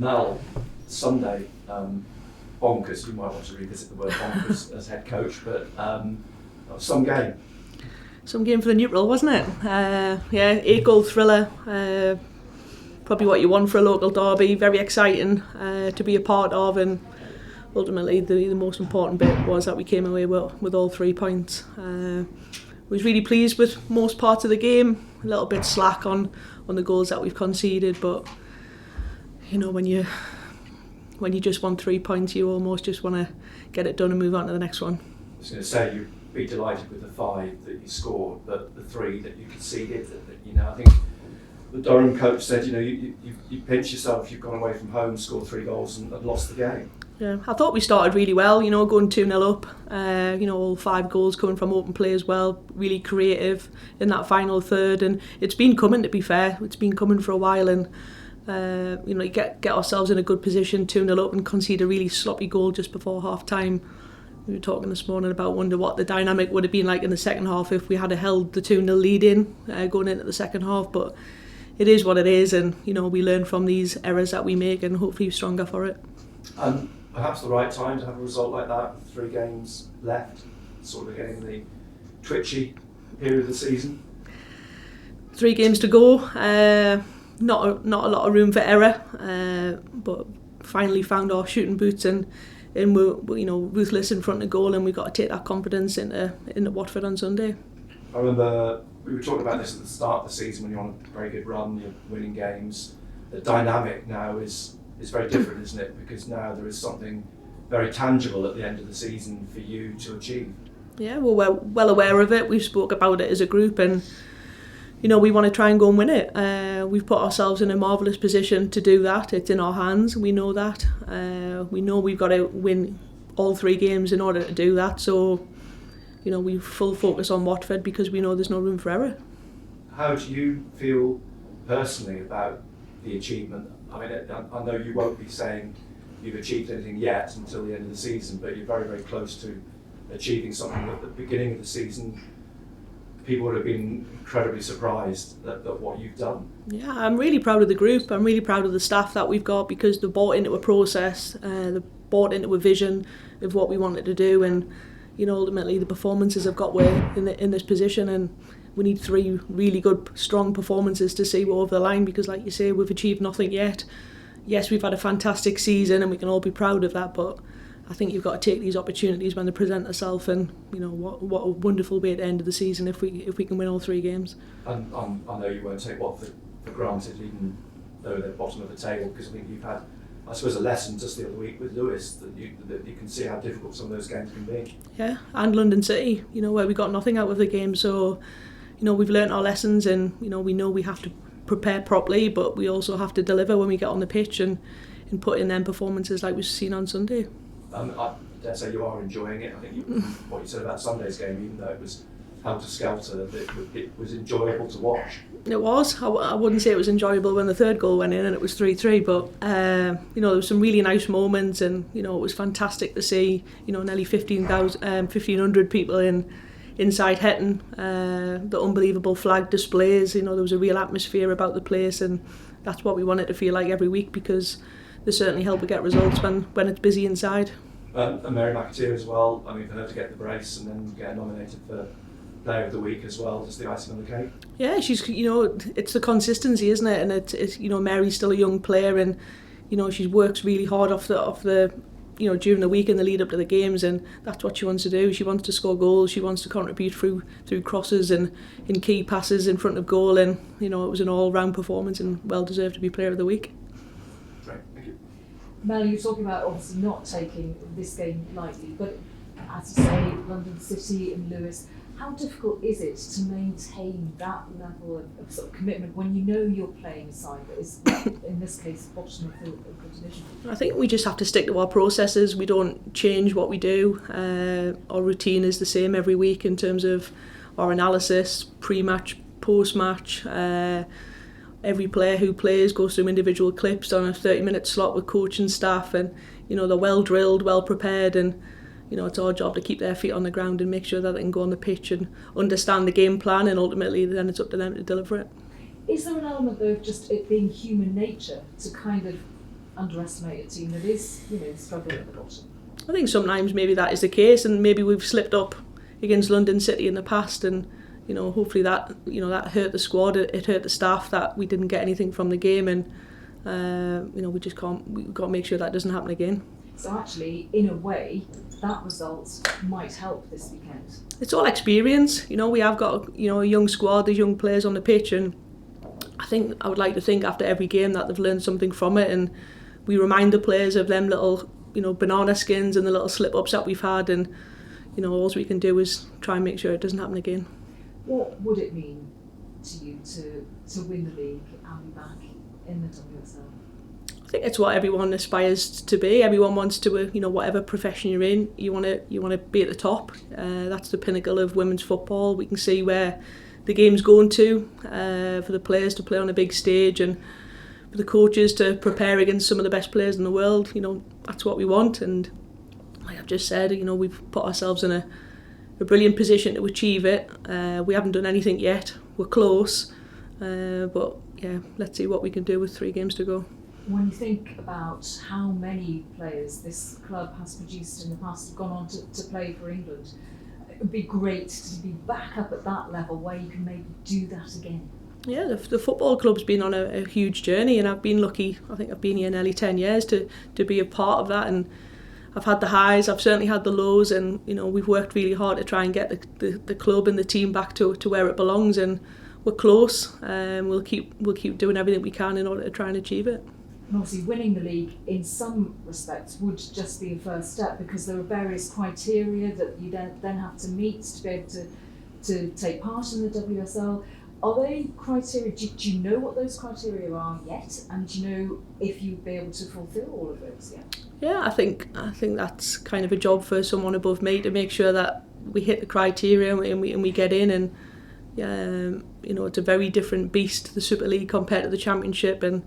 Mel, Sunday, bonkers. You might want to revisit the word bonkers as head coach, but some game. Some game for the neutral, wasn't it? 8-goal thriller. Probably what you want for a local derby. Very exciting to be a part of, and ultimately the most important bit was that we came away with all 3 points. Was really pleased with most parts of the game. A little bit slack on the goals that we've conceded, but you know, when you just want 3 points, you almost just want to get it done and move on to the next one. I was going to say you'd be delighted with the 5 that you scored, but the 3 that you conceded. I think the Durham coach said, you pinch yourself. You've gone away from home, scored 3 goals, and lost the game. Yeah, I thought we started really well. Going 2-0 up. All 5 goals coming from open play as well. Really creative in that final third, and it's been coming. To be fair, it's been coming for a while, and get ourselves in a good position, 2-0 up, and concede a really sloppy goal just before half time. We were talking this morning about wonder what the dynamic would have been like in the second half if we had held the 2-0 lead in going into the second half, but it is what it is, and we learn from these errors that we make, and hopefully we're stronger for it. Perhaps the right time to have a result like that, 3 games left, sort of getting the twitchy period of the season. 3 games to go, not a lot of room for error, but finally found our shooting boots, and we're ruthless in front of goal, and we've got to take that confidence into Watford on Sunday. I remember we were talking about this at the start of the season when you're on a very good run, you're winning games. The dynamic now is very different, isn't it? Because now there is something very tangible at the end of the season for you to achieve. Yeah, well, we're well aware of it. We've spoke about it as a group, and we want to try and go and win it. We've put ourselves in a marvellous position to do that. It's in our hands. We know that. We know we've got to win all 3 games in order to do that. So, we full focus on Watford because we know there's no room for error. How do you feel personally about the achievement? I mean, I know you won't be saying you've achieved anything yet until the end of the season, but you're very, very close to achieving something. At the beginning of the season, people would have been incredibly surprised at what you've done. Yeah, I'm really proud of the group. I'm really proud of the staff that we've got because they've bought into a process, they've bought into a vision of what we wanted to do, and ultimately the performances have got way in this position, and we need 3 really good, strong performances to see we're over the line because, like you say, we've achieved nothing yet. Yes, we've had a fantastic season and we can all be proud of that, but I think you've got to take these opportunities when they present themselves, and what a wonderful way at the end of the season if we can win all 3 games. And I know you won't take Watford for granted, even though they're bottom of the table, because I think you've had, I suppose, a lesson just the other week with Lewis that you can see how difficult some of those games can be. Yeah, and London City, where we got nothing out of the game. So, we've learnt our lessons, and we know we have to prepare properly, but we also have to deliver when we get on the pitch and put in them performances like we've seen on Sunday. I dare say you are enjoying it. I think what you said about Sunday's game, even though it was helter-skelter, it was enjoyable to watch. It was. I wouldn't say it was enjoyable when the 3rd goal went in and it was 3-3, but there was some really nice moments, and it was fantastic to see nearly 1,500 people inside Hetton, the unbelievable flag displays. There was a real atmosphere about the place, and that's what we want it to feel like every week because they certainly help us get results when it's busy inside. And Mary McAteer as well. I mean, for her to get the brace and then get nominated for Player of the Week as well, just the icing on the cake. Yeah, she's it's the consistency, isn't it? And it's Mary's still a young player, and she works really hard off the during the week in the lead up to the games, and that's what she wants to do. She wants to score goals. She wants to contribute through crosses and in key passes in front of goal, and it was an all-round performance and well deserved to be Player of the Week. Great, thank you. Mel, you're talking about obviously not taking this game lightly, but as you say, London City and Lewis, how difficult is it to maintain that level of sort of commitment when you know you're playing a side that is, in this case, bottom of the division? I think we just have to stick to our processes. We don't change what we do. Our routine is the same every week in terms of our analysis, pre-match, post-match. Every player who plays goes through individual clips on a 30-minute slot with coach and staff, and they're well drilled, well prepared, and it's our job to keep their feet on the ground and make sure that they can go on the pitch and understand the game plan, and ultimately then it's up to them to deliver it. Is there an element though of just it being human nature to kind of underestimate a team that is, struggling at the bottom. I think sometimes maybe that is the case, and maybe we've slipped up against London City in the past, and hopefully that that hurt the squad, it hurt the staff that we didn't get anything from the game, and we've got to make sure that doesn't happen again. So actually, in a way, that result might help this weekend. It's all experience. We have got a young squad, there's young players on the pitch, and I would like to think after every game that they've learned something from it, and we remind the players of them little banana skins and the little slip-ups that we've had, and all we can do is try and make sure it doesn't happen again. What would it mean to you to win the league and be back in the WSL? I think it's what everyone aspires to be. Everyone wants to, whatever profession you're in, you want to be at the top. That's the pinnacle of women's football. We can see where the game's going to, for the players to play on a big stage, and for the coaches to prepare against some of the best players in the world. That's what we want, and like I've just said, we've put ourselves in a brilliant position to achieve it. We haven't done anything yet. We're close, but yeah, let's see what we can do with 3 games to go. When you think about how many players this club has produced in the past have gone on to play for England, it would be great to be back up at that level where you can maybe do that again. Yeah, the football club's been on a huge journey, and I've been lucky. I think I've been here nearly 10 years to be a part of that, and I've had the highs, I've certainly had the lows, and we've worked really hard to try and get the club and the team back to where it belongs, and we're close, and we'll keep doing everything we can in order to try and achieve it. And obviously winning the league in some respects would just be a first step, because there are various criteria that you then have to meet to be able to take part in the WSL. Are they criteria, do you know what those criteria are yet? And do you know if you'd be able to fulfil all of those yet? Yeah, I think that's kind of a job for someone above me to make sure that we hit the criteria and we get in, and it's a very different beast, the Super League, compared to the Championship, and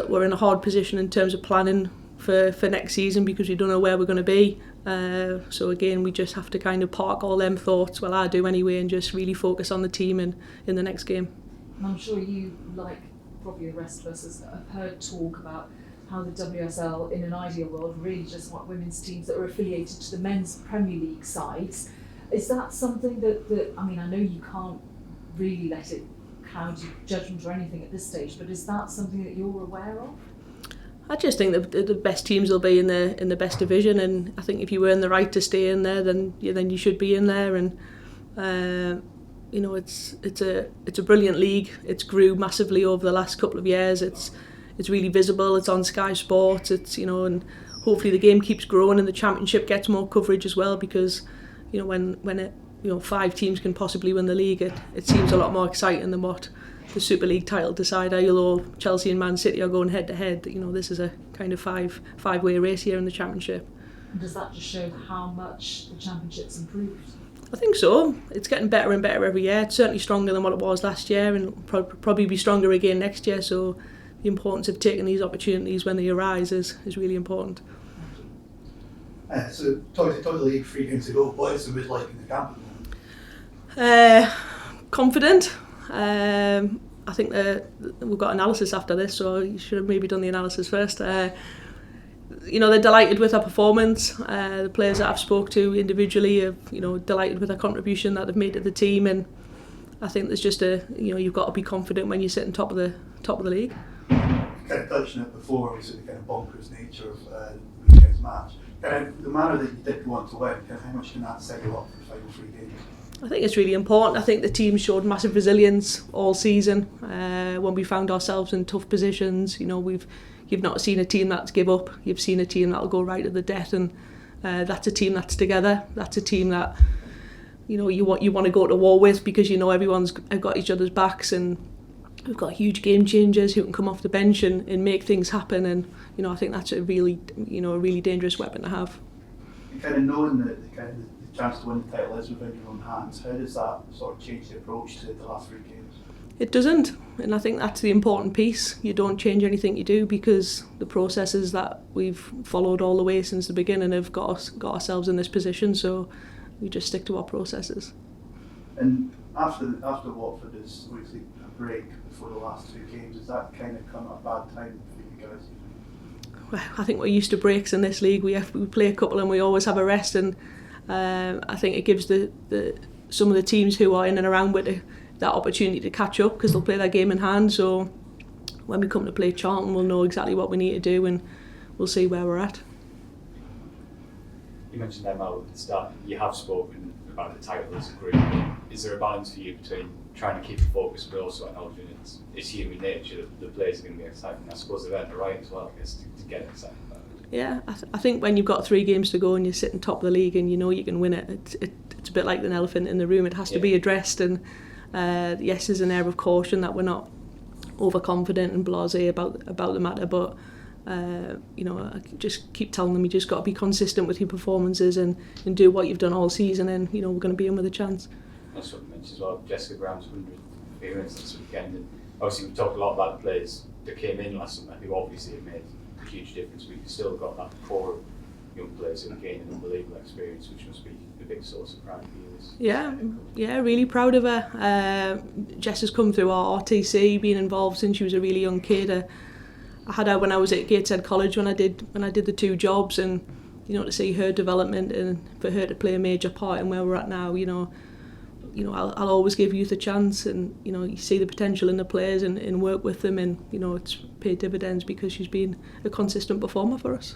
we're in a hard position in terms of planning for next season, because we don't know where we're going to be. So again, we just have to kind of park all them thoughts, well I do anyway, and just really focus on the team and in the next game. And I'm sure you, like probably the rest of us, have heard talk about how the WSL in an ideal world really just want women's teams that are affiliated to the men's Premier League sides. Is that something that I know you can't really let it cloud your judgment or anything at this stage, but is that something that you're aware of? I just think that the best teams will be in the best division, and I think if you earn the right to stay in there, then you should be in there. And it's a brilliant league. It's grew massively over the last couple of years. It's really visible. It's on Sky Sports. And hopefully the game keeps growing and the Championship gets more coverage as well, because when 5 teams can possibly win the league, it seems a lot more exciting than what the Super League title decider, although Chelsea and Man City are going head to head. This is a kind of five-way race here in the Championship. And does that just show how much the Championship's improved? I think so. It's getting better and better every year. It's certainly stronger than what it was last year, and probably be stronger again next year. So the importance of taking these opportunities when they arise is really important. So talk the league 3 games to go. What is the mood like in the camp at the moment? Confident. I think we've got analysis after this, so you should have maybe done the analysis first. They're delighted with our performance. The players that I've spoke to individually are, delighted with our contribution that they've made to the team, and I think there's just you've got to be confident when you're sitting top of the league. You kind of touched on it before, obviously the kind of bonkers nature of the weekend's match. Kind of the manner that you did want to win, kind of how much can that set you up for the final 3 games? I think it's really important. I think the team showed massive resilience all season. When we found ourselves in tough positions, you've not seen a team that's give up. You've seen a team that'll go right to the death, and that's a team that's together. That's a team that you want to go to war with, because everyone's got each other's backs, and we've got huge game changers who can come off the bench and make things happen. And I think that's a really dangerous weapon to have. And kind of knowing that the chance to win the title is within your own hands, how does that sort of change the approach to the last 3 games? It doesn't, and I think that's the important piece. You don't change anything you do, because the processes that we've followed all the way since the beginning have got ourselves in this position, so we just stick to our processes. And after Watford is obviously a break before the last 2 games, does that kind of come at a bad time for you guys? I think we're used to breaks in this league. We play a couple and we always have a rest, and I think it gives some of the teams who are in and around with that opportunity to catch up, because they'll play their game in hand. So when we come to play Charlton, we'll know exactly what we need to do, and we'll see where we're at. You mentioned them out at the start. You have spoken about the title as a group. Is there a balance for you between trying to keep the focus but also acknowledging it's human nature that the players are going to be exciting? I suppose they've earned the right as well, I guess, to get excited about it. Yeah, I think when you've got 3 games to go and you're sitting top of the league and you know you can win it, it's a bit like an elephant in the room. It has to be addressed, and yes, there's an air of caution that we're not overconfident and blasé about the matter, but you know, I just keep telling them you just got to be consistent with your performances and do what you've done all season, and you know we're going to be in with a chance. That's what you mentioned as well. Jessica Graham's 100th appearance this weekend, and obviously we talked a lot about the players that came in last summer who obviously have made a huge difference, but you've still got that core of young players who have gained an unbelievable experience, which must be a big source of pride for you. Yeah, really proud of her. Jess has come through our RTC, been involved since she was a really young kid. I had her when I was at Gateshead College when I did the 2 jobs, and you know, to see her development and for her to play a major part in where we're at now, you know I'll always give youth a chance, and you know you see the potential in the players and work with them, and you know it's paid dividends because she's been a consistent performer for us.